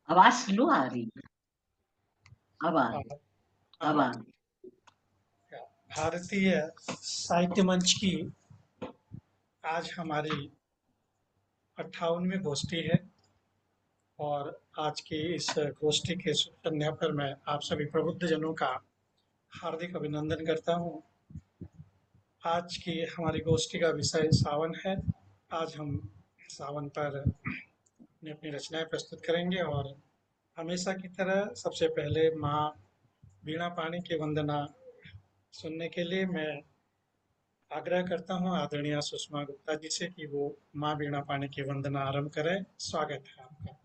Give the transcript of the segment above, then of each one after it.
आवाज स्लो आ रही है। अब आ रही। आ- अब आ आ- रही। भारतीय साहित्य मंच की आज हमारी 58वीं गोष्ठी है। और आज की इस गोष्ठी के शुभ संध्या पर मैं आप सभी प्रबुद्ध जनों का हार्दिक अभिनंदन करता हूँ। आज की हमारी गोष्ठी का विषय सावन है। आज हम सावन पर अपनी अपनी रचनाएं प्रस्तुत करेंगे और हमेशा की तरह सबसे पहले माँ वीणा पाणी की वंदना सुनने के लिए मैं आग्रह करता हूँ आदरणीय सुषमा गुप्ता जी से कि वो माँ वीणा पाणी की वंदना आरंभ करें। स्वागत है आपका।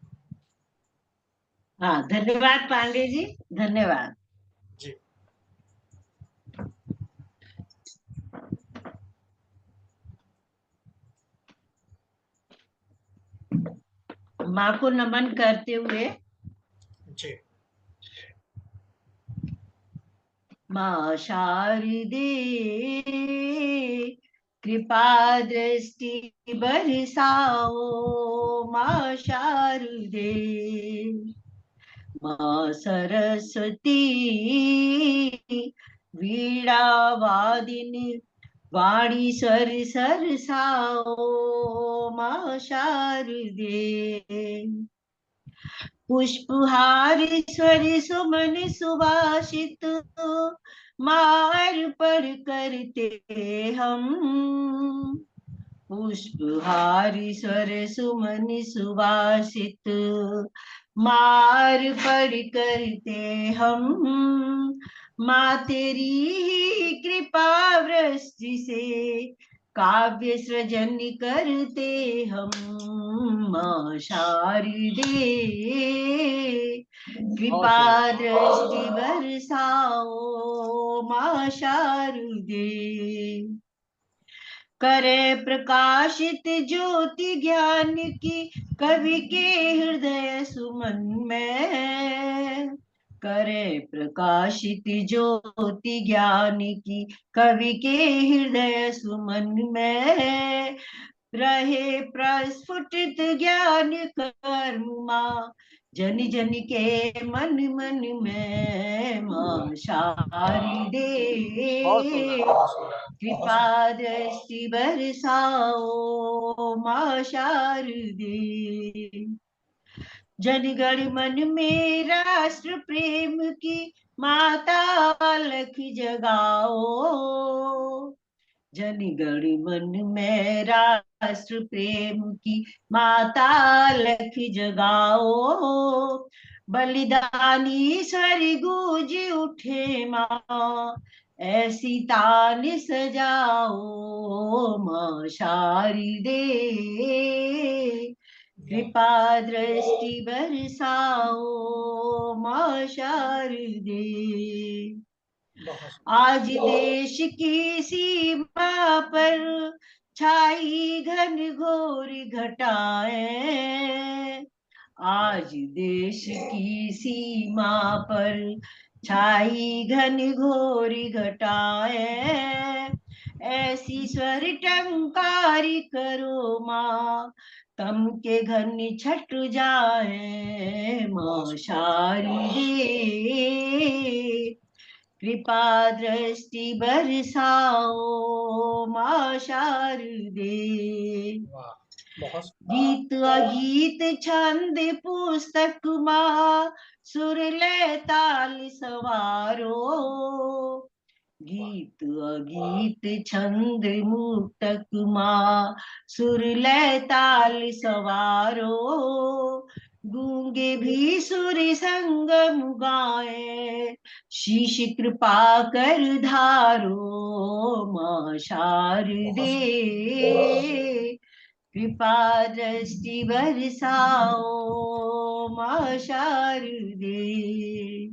हाँ, धन्यवाद पांडे जी। धन्यवाद। जी। माँ को नमन करते हुए, जी। माँ शारदे कृपा दृष्टि बरसाओ। माँ शारदे, माँ सरस्वती वीणा वादिनी वाणी स्वर सरसाओ। माँ शारदे, पुष्पहार स्वर सुमन सुभाषित मार पर करते हम। पुष्पहार स्वर सुमन सुभाषित मार पर करते हम। माँ तेरी ही कृपा वृष्टि से काव्य सृजन करते हम। माँ शारदे बहुत कृपा बढ़िया। दृष्टि बरसाओ। माँ शारदे, करे प्रकाशित ज्योति ज्ञान की कवि के हृदय सुमन में। करे प्रकाशित ज्योति ज्ञान की कवि के हृदय सुमन में। रहे प्रस्फुटित ज्ञान कर्म माँ जन जन के मन मन में। माँ शारदे बहुत सुंदर, बहुत सुंदर, बहुत कृपा सुंदर। दृष्टि बरसाओ। माँ शारदे, जनगण मन में राष्ट्र प्रेम की माता लख जगाओ। जनगण मन में राष्ट्र प्रेम की माता लख जगाओ। बलिदानी स्वर गूंज उठे माँ ऐसी तान सजाओ। माँ शारदे कृपा दृष्टि बरसाओ। माँ शारदे, बहुत आज देश की सीमा पर छाई घन घोर घटाएं। आज देश की सीमा पर छाई घन घोर घटाएं। ऐसी स्वर टंकारी करो माँ तम के घन छट जाए। बहुत माँ सुंदर। शारदे कृपा दृष्टि बरसाओ। माँ शारदे, वाह। बहुत सुंदर। गीत अगीत छंद पुस्तक माँ सुर लय ताल सवारो। वाह। गीत अगीत छंद मुक्तक माँ सुर लय ताल सवारो। गूंगे भी सुर संगम गाए शीश कृपा कर धारो। माँ बहुत शारदे सुंदर। कृपा दृष्टि बरसाओ। माँ शारदे,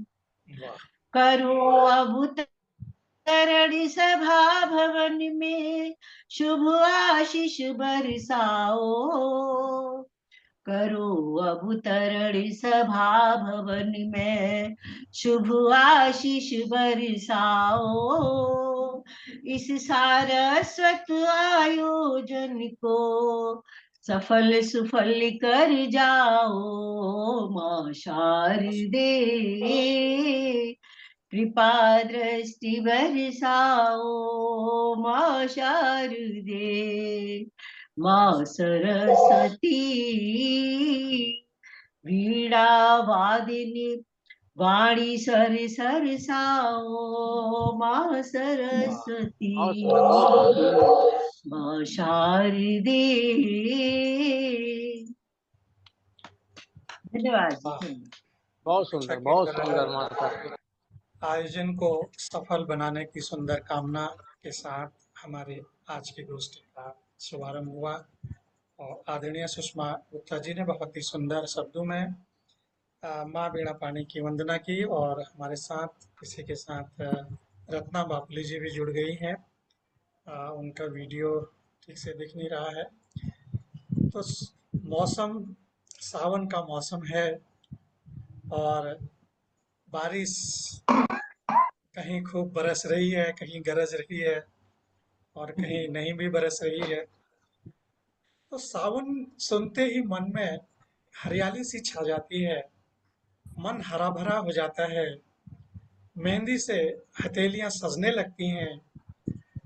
वाह। करो अवतरण सभा भवन में शुभ आशीष बरसाओ। करो अवतरण सभा भवन में शुभ आशीष बरसाओ। इस सारस्वत आयोजन को सफल सुफल कर जाओ माँ शारदे, कृपा दृष्टि बरसाओ माँ शारदे। माँ सरस्वती वीणा वादिनी वाणी सर सरसाओ माँ सरस्वती, बहुत सुंदर, बहुत सुंदर। माँ शारदे। धन्यवाद जी, वाह, धन्यवाद। बहुत अच्छा सुंदर, की बहुत सुंदर तरह माता। आयोजन को सफल बनाने की सुंदर कामना के साथ हमारे आज की गोष्ठी का शुभारंभ हुआ और आदरणीय सुषमा गुप्ता जी ने बहुत ही सुंदर शब्दों में माँ वीणा पानी की वंदना की और हमारे साथ इसी के साथ रत्ना बापली जी भी जुड़ गई हैं। उनका वीडियो ठीक से दिख नहीं रहा है। तो मौसम सावन का मौसम है और बारिश कहीं खूब बरस रही है, कहीं गरज रही है और कहीं नहीं भी बरस रही है। तो सावन सुनते ही मन में हरियाली सी छा जाती है, मन हरा भरा हो जाता है, मेहंदी से हथेलियां सजने लगती हैं,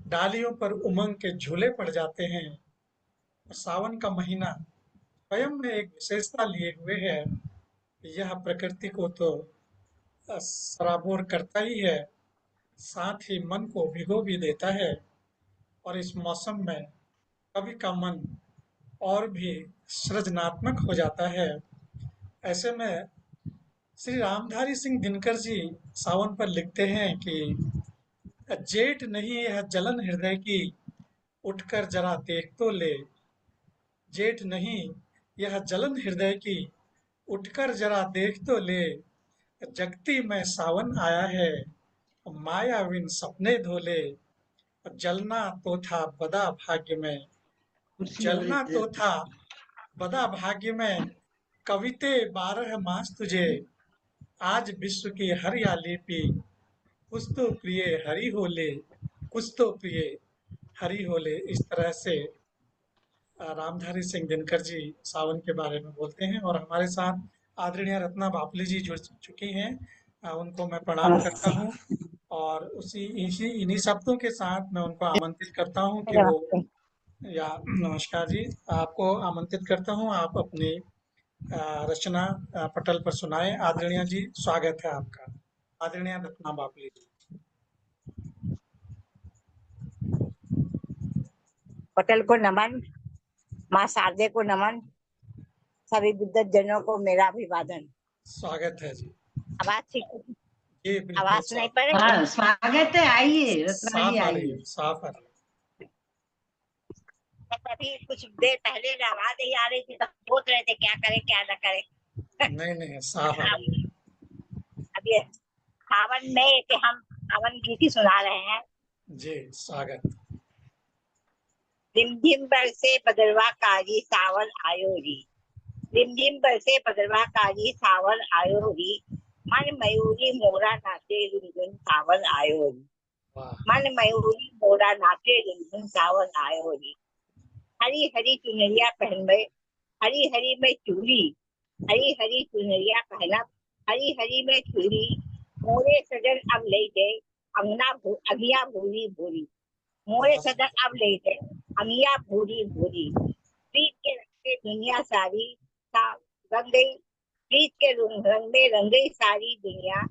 डालियों पर उमंग के झूले पड़ जाते हैं। और सावन का महीना स्वयं में एक विशेषता लिए हुए है। यह प्रकृति को तो सराबोर करता ही है, साथ ही मन को भिगो भी देता है। और इस मौसम में कवि का मन और भी सृजनात्मक हो जाता है। ऐसे में श्री रामधारी सिंह दिनकर जी सावन पर लिखते हैं कि जेठ नहीं यह जलन हृदय की, उठकर जरा देख तो ले। जेठ नहीं यह जलन हृदय की, उठकर जरा देख तो ले। जगती में सावन आया है, मायाविन सपने धोले। जलना तो था बदा भाग्य में, कुर्सी वाले जलना तो था बदा भाग्य में, कविते 12 मास तुझे। आज विश्व की हरियाली पी, कुछ तो प्रिय हरि होले, कुछ तो प्रिय हरि होले। इस तरह से रामधारी सिंह दिनकर जी सावन के बारे में बोलते हैं और हमारे साथ आदरणीय रत्ना बापली जी जुड़ चुकी हैं। उनको मैं प्रणाम करता हूँ और उसी इसी इन्हीं शब्दों के साथ मैं उनको आमंत्रित करता हूँ कि वो या नमस्कार जी, आपको आमंत्रित करता हूँ, आप अपनी रचना पटल पर सुनाएं। आदरणीय जी, स्वागत है आपका। आदरणीय रत्ना बापली जी। पटेल को नमन, माँ शारदे को नमन, सभी विद्वत जनों को मेरा अभिवादन। स्वागत है जी। आवाज ठीक, जी बिल्कुल आवाज सुनाई साफ, पड़ रही है? हाँ, स्वागत है, आइए रत्ना जी, साफ आ रही आइए। है, साफ आ रही अभी कुछ देर पहले आवाज नहीं आ रही थी तो सोच रहे थे क्या करें क्या न करें। है। नहीं नहीं, साफ आ रही है। अब ये सावन में कि हम सावन गीत ही सुना रहे हैं। जी स्वागत। रिमझिम बरसे बदरवा काजी सावन आयो री, रिमझिम बरसे बदरवा काजी सावन आयो री, मन मयूरी मोरा नाचे रुनझुन सावन आयो री, वाह, मन मयूरी मोरा नाचे रुनझुन सावन आयो री। हरी हरी चुनरिया पहन में, हरी हरी में चूड़ी, हरी हरी चुनरिया पहना, हरी हरी में चूड़ी, मोरे सजन अब ले गए अंगना अगिया भूरी भूरी, मोरे वाह, सजन अब ले गए अगिया भूरी भूरी। प्रीत के रंग में दुनिया सारी रंग गई, प्रीत के रंग में रंग गई सारी दुनिया,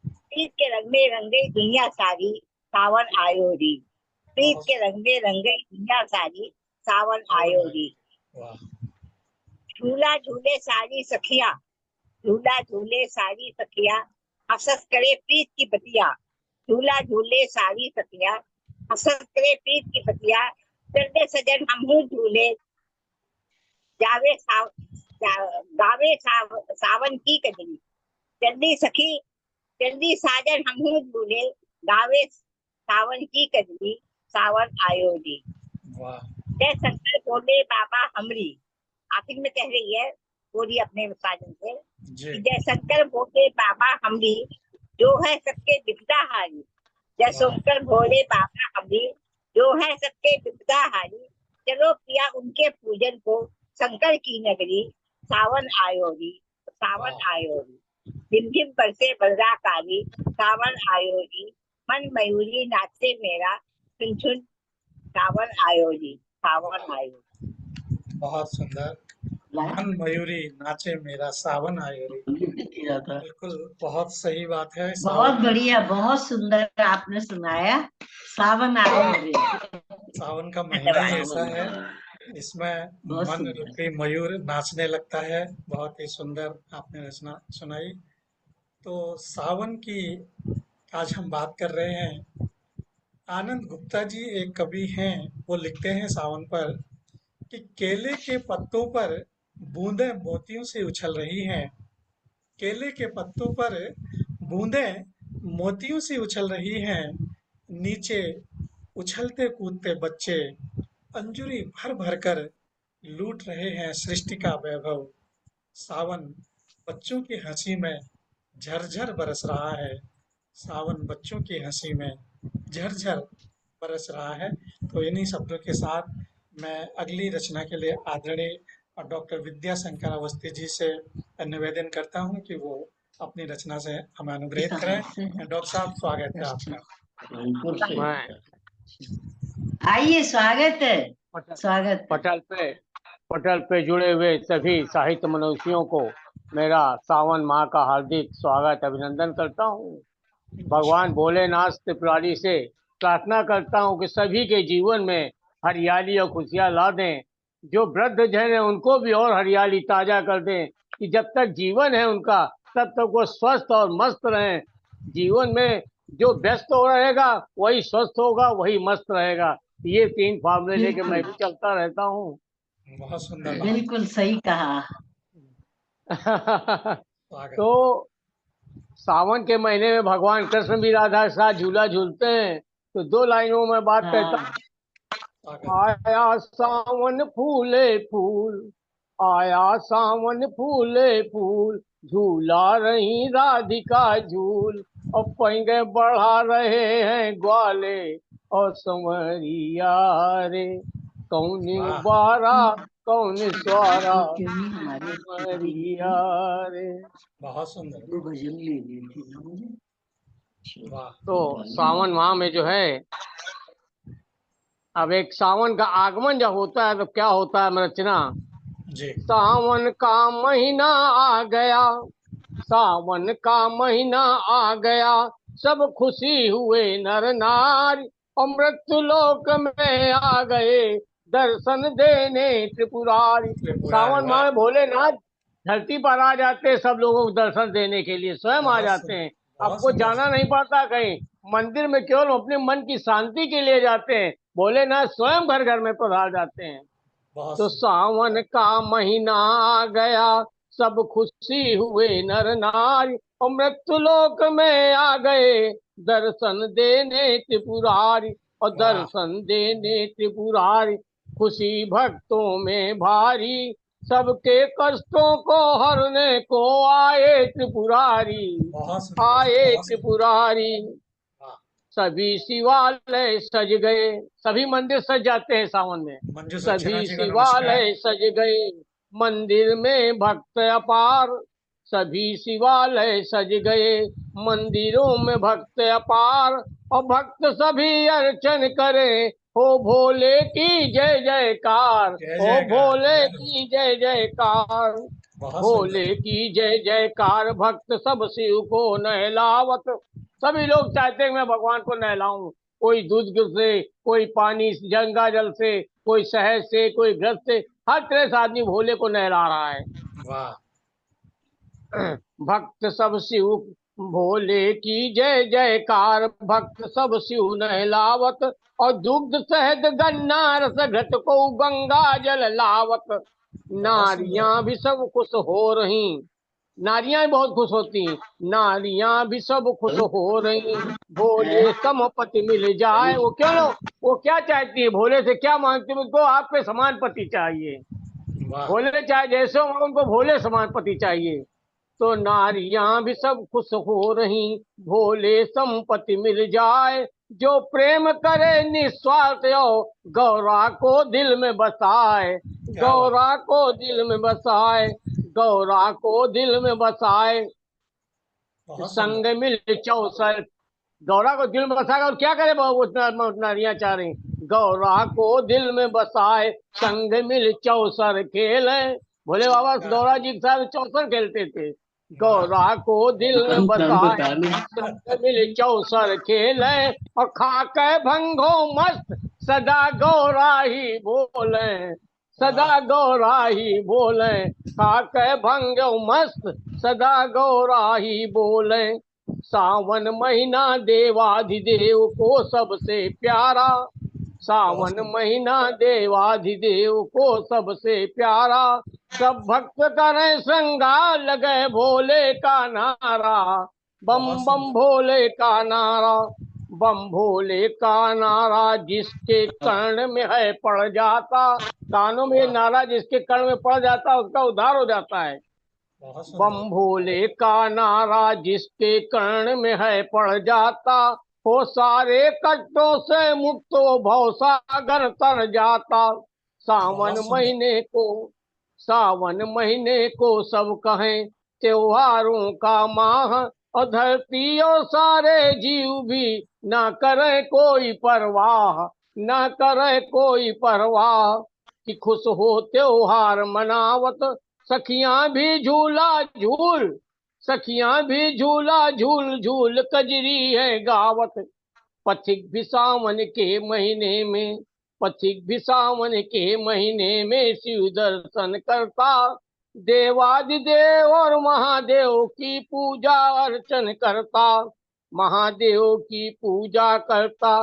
प्रीत के रंग में रंग गई दुनिया सारी, सावन आयो री, प्रीत बहुत के रंग में रंग गई दुनिया सारी, सावन आयो री। वाह, झूला झूले सारी सखिया, झूला झूले सारी सखिया, हसस करे प्रीत की बतिया, झूला झूले सारी सखिया, हसस करे प्रीत की बतिया। चलते सजन हमहू झूले, जावे गावे सावन की कजरी, जल्दी सखी जल्दी साजन हमहू झूले, गावे सावन की कजरी, सावन आयो री। वाह, जय शंकर बोले बाबा हमरी, आखिर में कह रही है बोली अपने साजन से, जी जय शंकर भोले बाबा हमरी, जो है सबके विपदा हारी, जय वाह, शंकर भोले बाबा हमरी, जो है सबके विपदा हारी, चलो पिया उनके पूजन को, शंकर की नगरी सावन आयो री, सावन आयो री। झिम झिम बरसे बरसा काली, सावन आयो री। मन मयूरी नाचे मेरा, सुन सुन सावन आयो री, सावन आयो। बहुत सुंदर। मन मयूरी नाचे मेरा सावन आयो रे। किया था। बिल्कुल, बहुत सही बात है। बहुत सावन बढ़िया, बहुत सुंदर आपने सुनाया। सावन आयो रे। सावन का महीना ही ऐसा है, इसमें बहुत मन सुंदर। रूपी मयूर नाचने लगता है। बहुत ही सुंदर आपने रचना सुनाई। तो सावन की आज हम बात कर रहे हैं। आनंद गुप्ता जी एक कवि हैं, वो लिखते हैं सावन पर कि केले के पत्तों पर बूंदें मोतियों से उछल रही हैं। केले के पत्तों पर बूंदें मोतियों से उछल रही हैं। नीचे उछलते कूदते बच्चे अंजुरी भर भर कर लूट रहे हैं सृष्टि का वैभव। सावन बच्चों की हंसी में झरझर बरस रहा है। सावन बच्चों की हंसी में झरझर बरस रहा है। तो इन्हीं शब्दों के साथ मैं अगली रचना के लिए आदरणीय डॉक्टर विद्याशंकर अवस्थी जी से निवेदन करता हूं कि वो अपनी रचना से हमें अनुग्रहित करें। डॉक्टर साहब, स्वागत है आपका। जौनपुर से। मैं आइए, स्वागत है, पटल स्वागत है। पटल पे जुड़े हुए सभी साहित्य मनुष्यों को मेरा सावन माह का हार्दिक स्वागत अभिनंदन करता हूँ। भगवान भोलेनाथ त्रिपुरारी से प्रार्थना करता हूँ कि सभी के जीवन में हरियाली और खुशियाँ ला दें। जो वृद्ध जन है उनको भी और हरियाली ताजा कर दें कि जब तक जीवन है उनका तब तक वो स्वस्थ और मस्त रहें। जीवन में जो व्यस्त हो रहेगा वही स्वस्थ होगा, वही मस्त रहेगा। ये 3 फार्मूले लेके मैं भी चलता रहता हूँ। बहुत सुंदर बात। बिल्कुल सही कहा। स्वागत। तो सावन के महीने में भगवान कृष्ण भी राधा के साथ झूला झूलते हैं। तो 2 लाइनों में बात कहता हूँ। स्वागत। आया सावन फूले फूल, आया सावन फूले फूल, झूला रही राधिका झूल, और पैंगे बढ़ा रहे हैं ग्वाले और संवरिया रे। कौन वाह। बारा कौन स्वारा क्यों नहीं हमारे संवरिया रे। बहुत सुंदर। 2 भजन ले ली थी ना मुझे। वाह। तो सावन माह में जो है, अब एक सावन का आगमन जब होता है तो क्या होता है रचना। जी। सावन का महीना आ गया, सावन का महीना आ गया, सब खुशी हुए नर नारी, और मृत्यु लोक में आ गए दर्शन देने त्रिपुरारी। सावन माह में भोलेनाथ धरती पर आ जाते हैं सब लोगों को दर्शन देने के लिए, स्वयं आ जाते हैं। आपको जाना नहीं पड़ता कहीं मंदिर में, केवल अपने मन की शांति के लिए जाते हैं। भोलेनाथ स्वयं घर घर में पधार जाते हैं। तो सावन का महीना आ गया, सब खुशी हुए नर नारी, और मृत्यु लोक में आ गए दर्शन देने त्रिपुरारी, और दर्शन देने त्रिपुरारी। खुशी भक्तों में भारी, सबके कष्टों को हरने को आए त्रिपुरारी, आए त्रिपुरारी। सभी शिवालय सज गए, सभी मंदिर सज जाते हैं सावन में। सभी शिवालय सज गए, मंदिर में भक्त अपार, सभी शिवालय सज गए, मंदिरों में भक्त अपार, और भक्त सभी अर्चन करे, हो भोले की जय जयकार, हो भोले की जय जयकार, भोले की जय जयकार। भक्त सब शिव को नहलावत, सभी लोग चाहते हैं मैं भगवान को नहलाऊं। कोई दूध से, कोई पानी गंगा जल से, कोई शहद से, कोई घृत से, हर तरह से आदमी भोले को नहला रहा है। वाह। भक्त सब शिव भोले की जय जयकार, भक्त सब शिव नहलावत, और दुग्ध शहद गन्ना रस घृत को गंगा जल लावत। नारियां भी सब खुश हो रही, नारियां बहुत खुश होती हैं, नारियां भी सब खुश हो रही, भोले समपति मिल जाए। वो क्यों लो, वो क्या चाहती है, भोले से क्या मांगती है, उनको आप पे समान पति चाहिए। भोले चाहे जैसे हो उनको भोले समान पति चाहिए। तो नारियां भी सब खुश हो रही, भोले संपत्ति मिल जाए, जो प्रेम करे निस्वार्थ यो गौरा को दिल में बसाए, गौरा को दिल में बसाए, गौरा को दिल में बसाए। बहुत संग सुंदर। मिल चौसर, गौरा को दिल में बसाएगा और क्या करे वो, उतना नारियां चाह रही। गौरा को दिल में बसाए, संग मिल चौसर खेले। भोले बाबा गौरा जी के साथ चौसर खेलते थे। गौरा को दिल में नाम तो बसाए, तालु संग मिल चौसर खेले, और खाके भंगो मस्त सदा गौरा ही बोले, सदा गौरा ही बोले। खाके भंगो मस्त सदा गौरा ही बोले। सावन महीना देवाधिदेव को सबसे प्यारा, सावन महीना देवाधिदेव को सबसे प्यारा। सब भक्त करें श्रृंगार लगे भोले का नारा, बम बहुत बम सुंदर। भोले का नारा, बम भोले का नारा। जिसके कर्ण में है पड़ जाता, कानों में ये नारा जिसके कर्ण में पड़ जाता उसका उद्धार हो जाता है। बहुत बम सुंदर। भोले का नारा जिसके कर्ण में है पड़ जाता, हो सारे कष्टों से मुक्त वो भवसागर तर जाता। सावन बहुत सुंदर। महीने को, सावन महीने को सब कहें त्योहारों का माह, और धरती और सारे जीव भी ना करे कोई परवाह, ना करे कोई परवाह। कि खुश हो त्योहार मनावत सखियां भी झूला झूल, सखियां भी झूला झूल झूल कजरी है गावत। पथिक भी सावन के महीने में, पथिक भी सावन के महीने में शिव दर्शन करता। देवादिदेव और महादेव की पूजा अर्चन करता, महादेव की पूजा करता।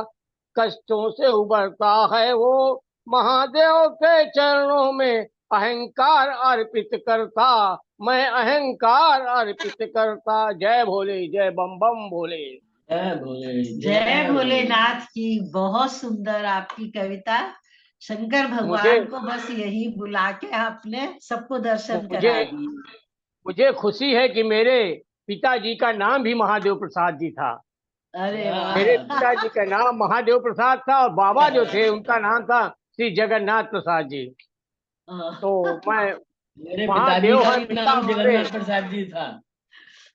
कष्टों से उबरता है वो महादेव के चरणों में अहंकार अर्पित करता, मैं अहंकार अर्पित करता। जय भोले, जय बम बम भोले। जय भोले जय भोलेनाथ की। बहुत सुंदर आपकी कविता। शंकर मुझे भगवान को बस यही बुला के आपने सबको दर्शन मुझे करा दिए। मुझे खुशी है कि मेरे पिताजी का नाम भी महादेव प्रसाद जी था। अरे वाह। मेरे पिताजी का नाम महादेव प्रसाद था और बाबा जो थे उनका नाम था श्री जगन्नाथ प्रसाद जी। तो मैं मेरे पिताजी महादेव का है भी पिता नाम हमारे। जगन्नाथ प्रसाद जी था।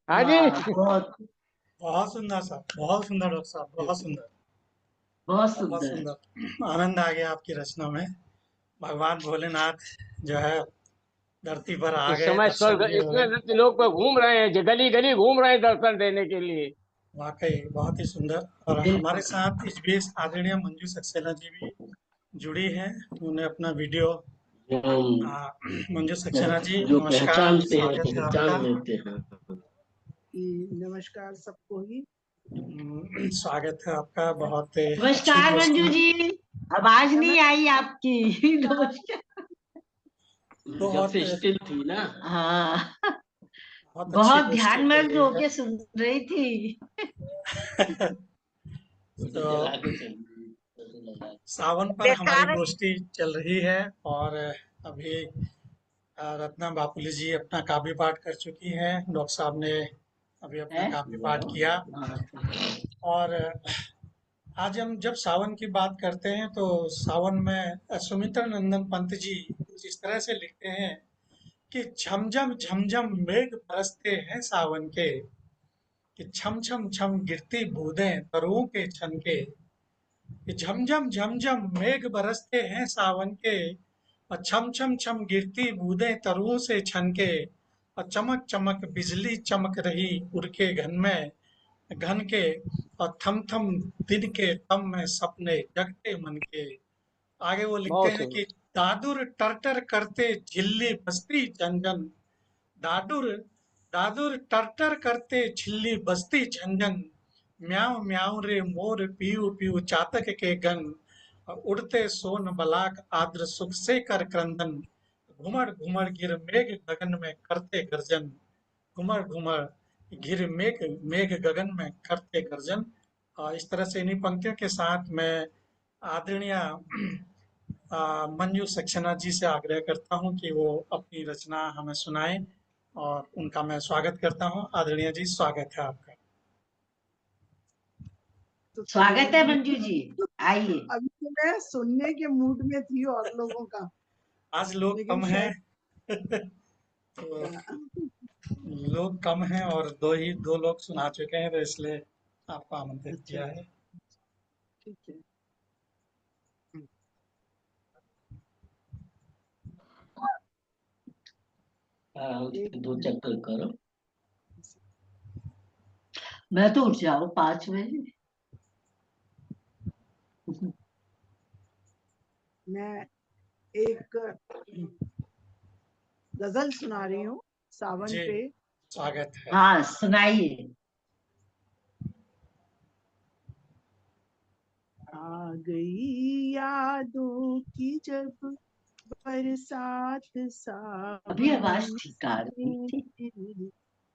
हाँ जी, बहुत बहुत सुंदर साहब, बहुत सुंदर डॉक्टर साहब, बहुत सुंदर। बहुत बहुत सुंदर। सुंदर। आनंद आ गया आपकी रचना में। भगवान भोलेनाथ जो है धरती पर आ इस गए, समय दर्शन स्वर्ग दिए हुए। इसमें लोग घूम रहे हैं, गली गली घूम रहे हैं दर्शन देने के लिए। वाकई बहुत ही सुंदर। और बिल्कुल। हमारे साथ इस बीच आदरणीय मंजू सक्सेना जी भी जुड़ी हैं। उन्हें अपना वीडियो हम मंजू सक्सेना जी जो नमस्कार, पहचानते हैं स्वागत है पहचान आपका। लेते हैं। नमस्कार सबको ही। स्वागत है आपका। बहुत अच्छी नमस्कार मंजू गोष्ठी। जी, आवाज नहीं आई आपकी। नमस्कार। जब बहुत से स्टिल थी ना। हाँ, बहुत अच्छी बहुत गोष्ठी ध्यान चल में रही होके सुन रही थी। उसे तो जला के चल रही है, उसे जला के। सावन पर हमारी गोष्ठी चल रही है और अभी रत्ना बापुली जी अपना काव्य पाठ कर चुकी हैं। डॉक्टर साहब ने अभी अपना है? काव्य पाठ किया। और आज हम जब सावन की बात करते हैं तो सावन में सुमित्रा नंदन पंत जी जिस तरह से लिखते हैं कि झमझम झमझम मेघ बरसते हैं सावन के, कि छम छम छम गिरती बूंदें तरुओं के छन के, कि झमझम झमझम मेघ बरसते हैं सावन के, और छम छम छम गिरती बूंदें तरुओं से छन के, और चमक चमक बिजली चमक रही उड़ के घन के, और थम थम दिन के तम में सपने जगते मन के। आगे वो लिखते बहुत हैं सुंदर। कि दादुर टर्टर करते झिल्ली बस्ती झंझन, दादुर दादुर टर्टर करते झिल्ली बस्ती झंझन, म्याऊं म्याऊं रे मोर पीऊ पीऊ चातक के गन, और उड़ते सोन बलाक आद्र सुख से कर क्रंदन, घुमड़ घुमड़ गिर मेघ गगन में करते गर्जन, घुमड़ घुमड़ गिर मेघ मेघ गगन में करते गर्जन। और इस तरह से इन्हीं पंक्तियों के साथ मैं आदरणीय मंजू सक्सेना जी से आग्रह करता हूं कि वो अपनी रचना हमें सुनाएं और उनका मैं स्वागत करता हूं। आदरणीय जी, स्वागत है आपका। तो स्वागत है मंजू जी, आइए। अभी तो मैं सुनने के मूड में थी और लोगों का, आज लोग लेकिन कम हैं। तो लोग कम हैं और दो लोग सुना चुके हैं, तो इसलिए आपको आमंत्रित अच्छा किया है। ठीक है। आराम से एक 2 चक्कर करो। मैं तो उठ जाऊं 5 बजे। मैं एक गजल सुना रही हूँ सावन जी, पे। स्वागत है। हाँ सुनाइए। आ गई यादों की जब बरसात अभी सावन आवाज ठीक आ रही थी। में,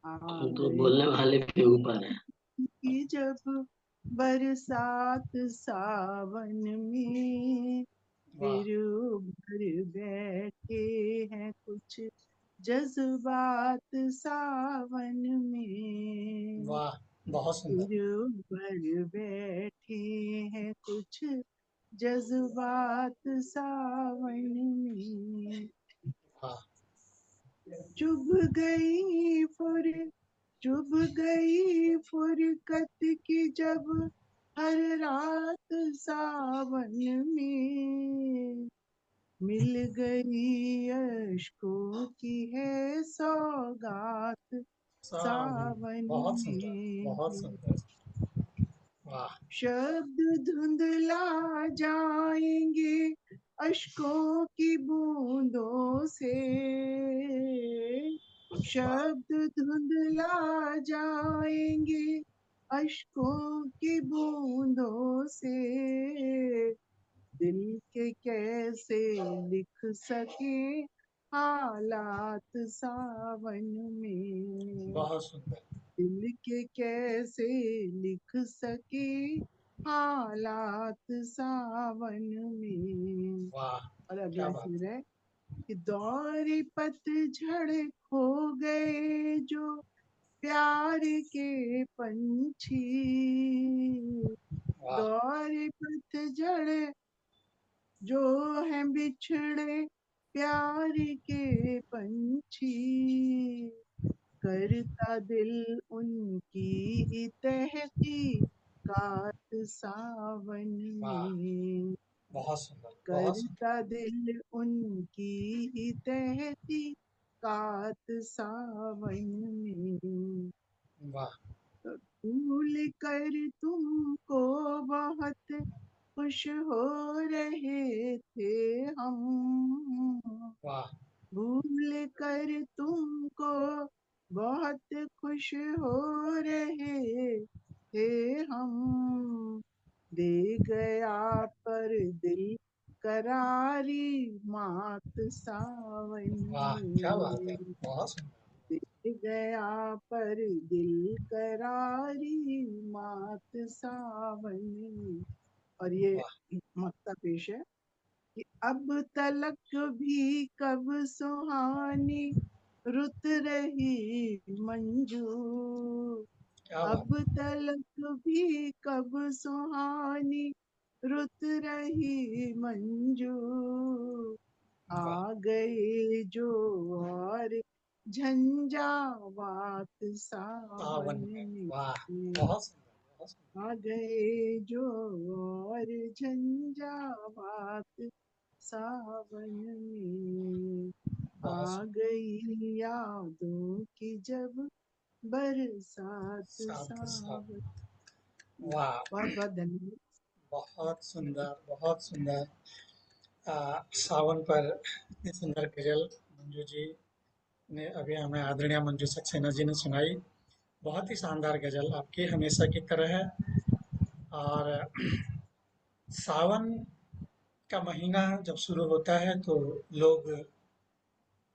आ हम तो गई बोलने वाले के ऊपर है। कि जब बरसात सावन में, वाह फिर उभर बैठे हैं कुछ जज्बात सावन में, वाह, बहुत सुंदर। फिर उभर बैठे हैं कुछ जज्बात सावन में। वाह चुभ गई फुरकत की जब हर रात सावन में, मिल गई अश्कों की है सौगात सावन बहुत सुंदर, बहुत में। सुंदर। वाह शब्द धुंधला जाएंगे अश्कों की बूंदों से, वाह शब्द धुंधला जाएंगे अश्कों की बूंदों से, दिल के कैसे लिख सके हालात सावन में, बहुत सुंदर। दिल के कैसे लिख सके हालात सावन में। वाह, और क्या अगला बात शेर है कि दौरे पतझड़ खो गए जो प्यार के पंछी, वाह दौरे पतझड़ जो है बिछड़े प्यार के पंछी, करता दिल उनकी ही तहकीकात सावन वाह, में, बहुत सुंदर, बहुत सुंदर। करता दिल उनकी ही तहकीकात सावन में। वाह भूल कर तुमको बहुत खुश हो रहे थे हम, वाह भूल कर तुमको बहुत खुश हो रहे थे हम, दे गया पर दिल करारी मात सावन वाह, क्या बात है, में, बहुत सुंदर। दे गया पर दिल करारी मात सावन में। और ये वाह मक्ता पेश है कि अब तलक भी कब सुहानी रुत रही मंजू, क्या बात। अब तलक भी कब सुहानी रुत रही मंजू, वाह आ गए जो और झंझावात सावन सावन में। में, वाह, बहुत सुंदर, बहुत सुंदर। आ गए जो और झंझावात सावन में, बहुत आ सुंदर। गई यादों की जब बरसात साथ साथ। सावन। वाह, बहुत बहुत धन्यवाद। बहुत सुंदर, बहुत सुंदर। सावन पर इतनी सुंदर गजल मंजू जी ने अभी हमें, आदरणीय मंजू सक्सेना जी ने सुनाई। बहुत ही शानदार गजल आपकी, हमेशा की तरह है। और सावन का महीना जब शुरू होता है तो लोग,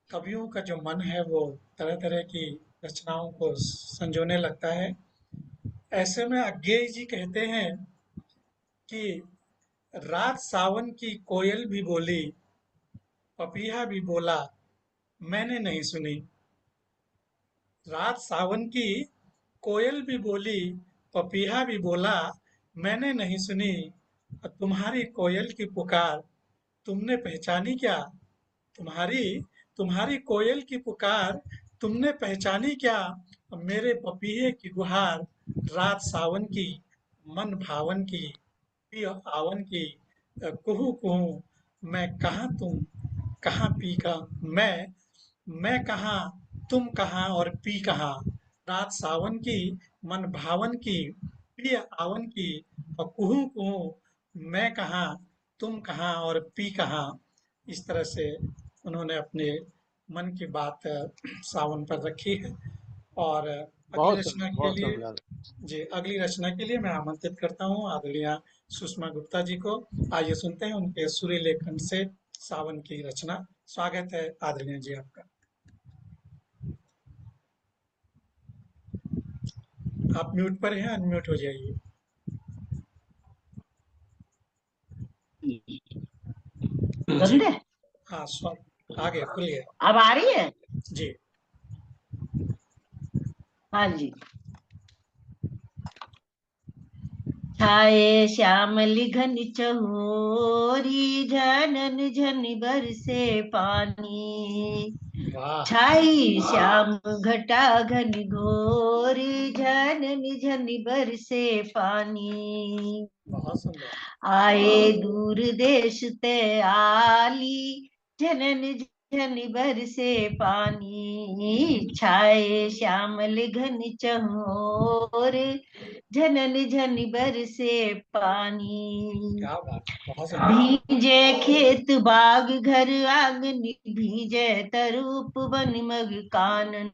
कवियों का जो मन है वो तरह तरह की रचनाओं को संजोने लगता है। ऐसे में अज्ञेय जी कहते हैं कि रात सावन की कोयल भी बोली, पपीहा भी बोला, मैंने नहीं सुनी। रात सावन की कोयल भी बोली, पपीहा भी बोला, मैंने नहीं सुनी तुम्हारी कोयल की पुकार, तुमने पहचानी क्या? तुम्हारी तुम्हारी कोयल की पुकार, तुमने पहचानी क्या? मेरे पपीहे की गुहार, रात सावन की, मन भावन की, पिय आवन की, कुहू कुहू, मैं कहाँ तुम कहाँ पी का मैं कहाँ, तुम कहाँ और पी कहाँ, रात सावन की, मन भावन की, प्रिय आवन की, और कुहू कुहू, मैं कहाँ, तुम कहाँ और पी कहाँ। इस तरह से उन्होंने अपने मन की बात सावन पर रखी है। और अगली रचना के बहुत लिए सुंदर। जी, अगली रचना के लिए मैं आमंत्रित करता हूँ आदरणीय सुषमा गुप्ता जी को। आइए सुनते हैं उनके सुरीले लेखन से सावन की रचना। स्वागत है आदरणीय जी आपका। आप म्यूट पर हैं, अनम्यूट हो जाइए। जी, बंद है? हाँ, आ गए, खुल गए। अब आ रही है? जी, हाँ जी। छाये श्यामल घन चहोरी, झनन झन बरसे पानी। वाह, छाई श्याम घटा घन घोर, झनन झन बरसे पानी। बहुत सुंदर। आए दूर देश ते आली, झनन झन बरसे पानी। छाए श्यामल घन चहोर, झनन झन बरसे पानी। क्या बात, बहुत सुंदर। भीजे खेत बाग घर आंगन, भीजे तरूप वन मग कानन।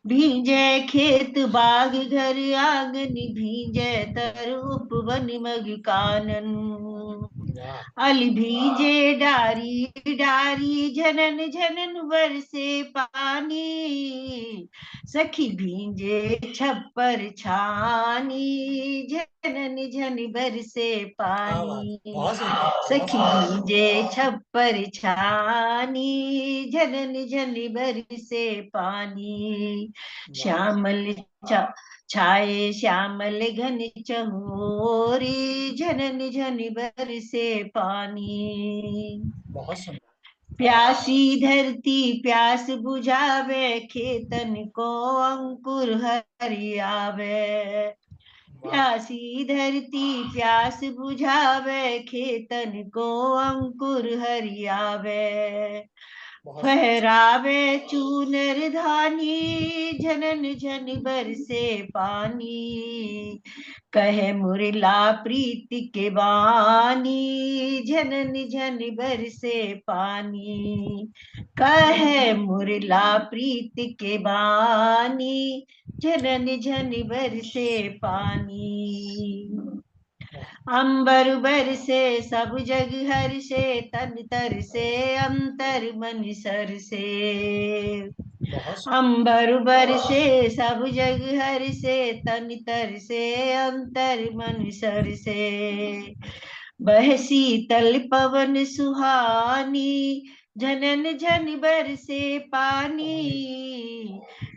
भीजे खेत बाग घर आंगन, भीजे तरूप वन मग कानन। वाह, अल भीजे डारी डारी, झनन झनन बरसे पानी। सखी भींजे छप्पर छानी, झनन झन बरसे क्या बात, पानी। बहुत सुंदर, बहुत सखी सुंदर। भींजे छप्पर छानी, झनन झन बरसे पानी। वाह, श्यामल छाए श्यामल घन चहोरी, झनन झन बरसे पानी। बहुत सुंदर। प्यासी धरती प्यास बुझावे, खेतन को अंकुर हरियावे। वाह, प्यासी धरती प्यास बुझावे, खेतन को अंकुर हरियावे। बहुत सुंदर। फहरावे चूनर धानी, झनन झन बरसे पानी। कहे मुरला प्रीति के बानी, झनन झन बरसे पानी। कहे मुरला प्रीति के बानी, झनन झन बरसे पानी। अंबर बरसे सब जग हर्षे, तन तर से अंतर मन सर से। बहुत सुंदर। अंबर बरसे सब जग हर्षे, तन तर से अंतर मन सर से। बह शीतल पवन सुहानी, झनन झन बरसे पानी।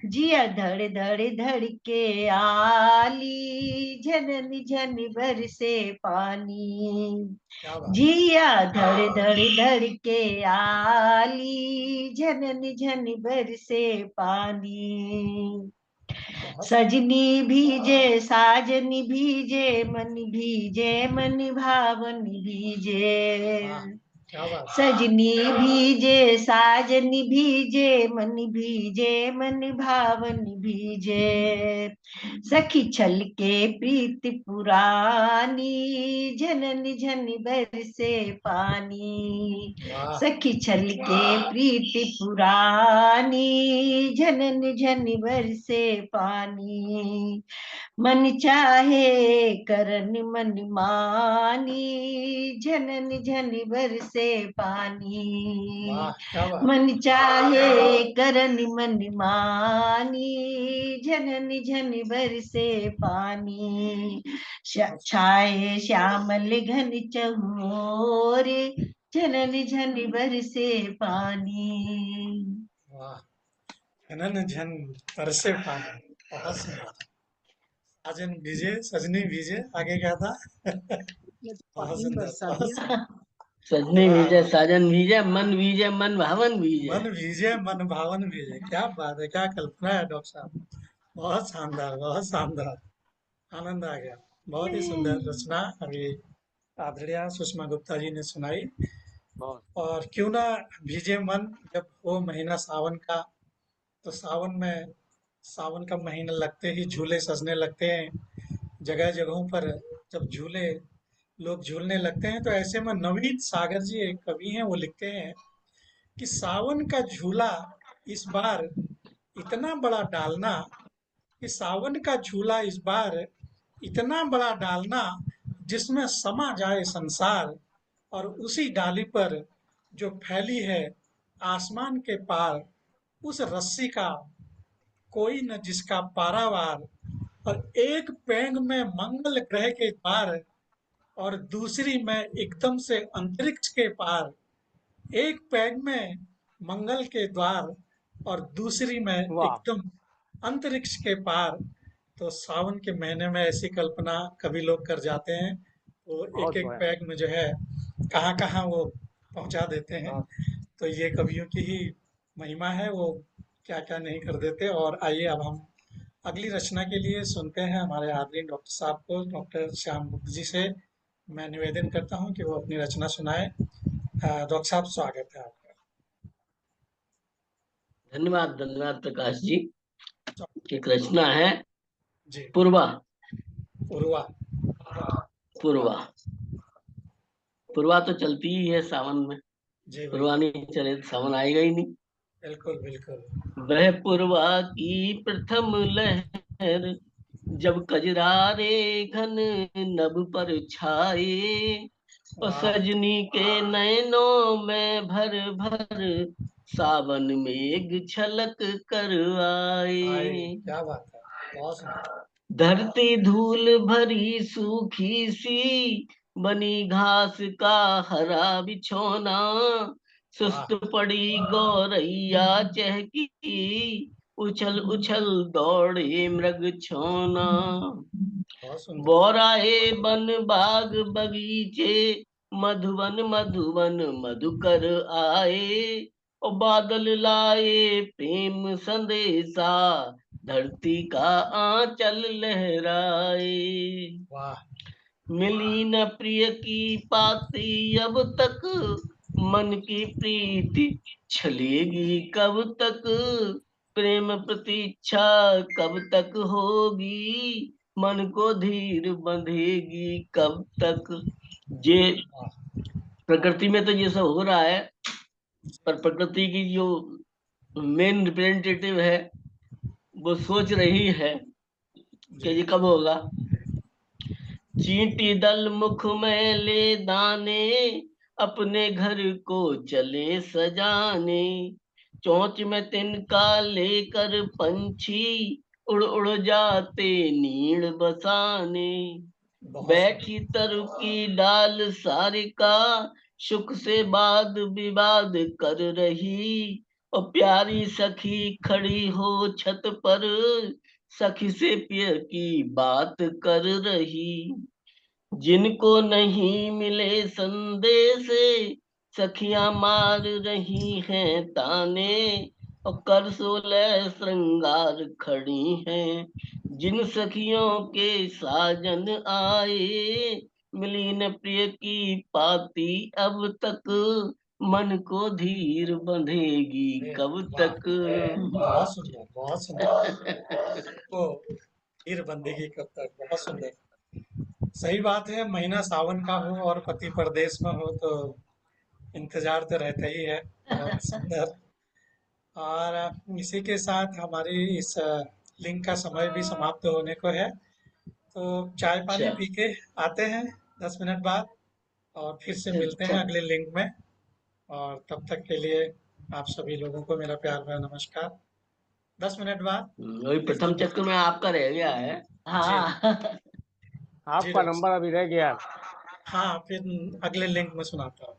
जिया धड़ धड़ धड़ के आली, झनन झन बरसे पानी। क्या बात, जिया धड़ धड़ धड़ के आली, झनन झन बरसे पानी। बहुत सुंदर। सजनी भीजे साजनी भीजे, मन भीजे मन भावन भीजे। वाह, क्या बात, सजनी भीजे साजनी भीजे, मन भीजे मन भावन भीजे। सखी छल के प्रीति पुरानी, झनन झन बरसे पानी। वाह, सखी छल के प्रीति पुरानी, झनन झन बरसे पानी। मन चाहे करन मन मानी, झनन झन बरसे पानी। वाह, क्या बात, मन चाहे करन मन मानी, झनन झन बरसे पानी। छाए श्यामल घन चहोर, झनन झन बरसे पानी। वाह, झनन झन बरसे पानी। बहुत सुंदर। साजन भीजे सजनी भीजे, आगे क्या था? ये तो बहुत पानी सुंदर, बरसा बहुत दिया। सुंदर। सजनी वाह भीजे वाह, साजन भीजे मन भीजे मन भावन भीजे। मन भीजे मन भावन भीजे, क्या बात है, क्या कल्पना है डॉक्टर साहब। बहुत शानदार, बहुत शानदार, आनंद आ गया। बहुत ही सुंदर रचना अभी आदरणीय सुषमा गुप्ता जी ने सुनाई। बहुत और क्यों ना भीजे मन, जब वो महीना सावन का, तो सावन का महीना लगते ही झूले सजने लगते हैं जगह जगहों पर। जब झूले लोग झूलने लगते हैं, तो ऐसे में नवनीत सागर जी एक कवि हैं, वो लिखते हैं कि सावन का झूला इस बार इतना बड़ा डालना, कि सावन का झूला इस बार इतना बड़ा डालना, जिसमें समा जाए संसार, और उसी डाली पर जो फैली है आसमान के पार, उस रस्सी का कोई न जिसका पारावार, और एक पैंग में मंगल ग्रह के द्वार, और दूसरी में एकदम से अंतरिक्ष के पार। एक पैग में मंगल के द्वार, और दूसरी में वाह। एकदम अंतरिक्ष के पार। तो सावन के महीने में ऐसी कल्पना कभी लोग कर जाते हैं, तो एक बहुत एक बढ़िया। पैग में जो है कहाँ कहाँ वो पहुंचा देते हैं। तो ये कवियों की ही महिमा है, वो क्या क्या नहीं कर देते। और आइए अब हम अगली रचना के लिए सुनते हैं हमारे आदरणीय डॉक्टर साहब को, डॉक्टर श्याम गुप्त जी से मैं निवेदन करता हूं कि वो अपनी रचना सुनाए। डॉक्टर साहब, स्वागत है आपका। धन्यवाद धन्यवाद प्रकाश जी। तो, एक रचना है जी, पूर्वा। उर्वा। पूर्वा पूर्वा तो चलती ही है सावन में। जी पूर्वा बिल्कुल, नहीं चले तो सावन आएगा ही नहीं। बिल्कुल बिल्कुल। वह पूर्वा की प्रथम लहर, जब कजरारे घन नभ पर छाए, और वाह, सजनी के नैनों में भर भर सावन मेघ छलक कर आए, आए। क्या बात है, बहुत सुंदर। धरती धूल भरी सूखी सी, बनी घास का हरा बिछौना, वाह, सुस्त पड़ी गौरैया चहकी, उछल उछल दौड़े मृग छोना। बहुत सुंदर। बोराए बन बाग बगीचे, मधुवन मधुवन मधुकर आए, और बादल लाए प्रेम संदेशा, धरती का आंचल लहराए। वाह, मिली न प्रिय की पाती अब तक, मन की प्रीति छलेगी कब तक, प्रेम प्रतीक्षा कब तक होगी, मन को धीर बंधेगी कब तक। ये वाह, प्रकृति में तो ये सब हो रहा है, पर प्रकृति की जो मेन रिप्रेजेंटेटिव है, वो सोच रही है कि जी, ये कब होगा। चींटी दल मुख में ले दाने, अपने घर को चले सजाने, चोंच में तिनका लेकर पंछी, उड़ उड़ जाते नीड़ बसाने। बहुत बैठी सुंदर। तरु की डाल सारिका, सुख से वाद विवाद कर रही, और प्यारी सखी खड़ी हो छत पर, सखी से प्रिय की बात कर रही। जिनको नहीं मिले संदेश, सखियां मार रही हैं ताने, और कर सोलह श्रृंगार खड़ी हैं। जिन सखियों के साजन आए, मिली न प्रिय की पाती अब तक, मन को धीर बंधेगी अरे कब वाह, तक। बहुत सुंदर, बहुत सुंदर। तो फिर बंदेगी कब तक, बहुत सुंदर। सही बात है, महीना सावन का हो और पति परदेश में हो, तो इंतजार तो रहता ही है। बहुत सुंदर। और इसी के साथ हमारी इस लिंक का समय भी समाप्त होने को है। तो चाय पानी अच्छा पी के आते हैं 10 मिनट बाद, और फिर से मिलते हैं अच्छा। अगले लिंक में। और तब तक के लिए आप सभी लोगों को मेरा प्यार भरा नमस्कार। 10 मिनट बाद वही फिर से प्रथम चक्र मिलते में आपका रह गया है। हैं। जी, हाँ। जी आपका डॉक्टर नंबर साहब। अभी रह गया। हाँ, फिर अगले लिंक में सुनाता हूँ।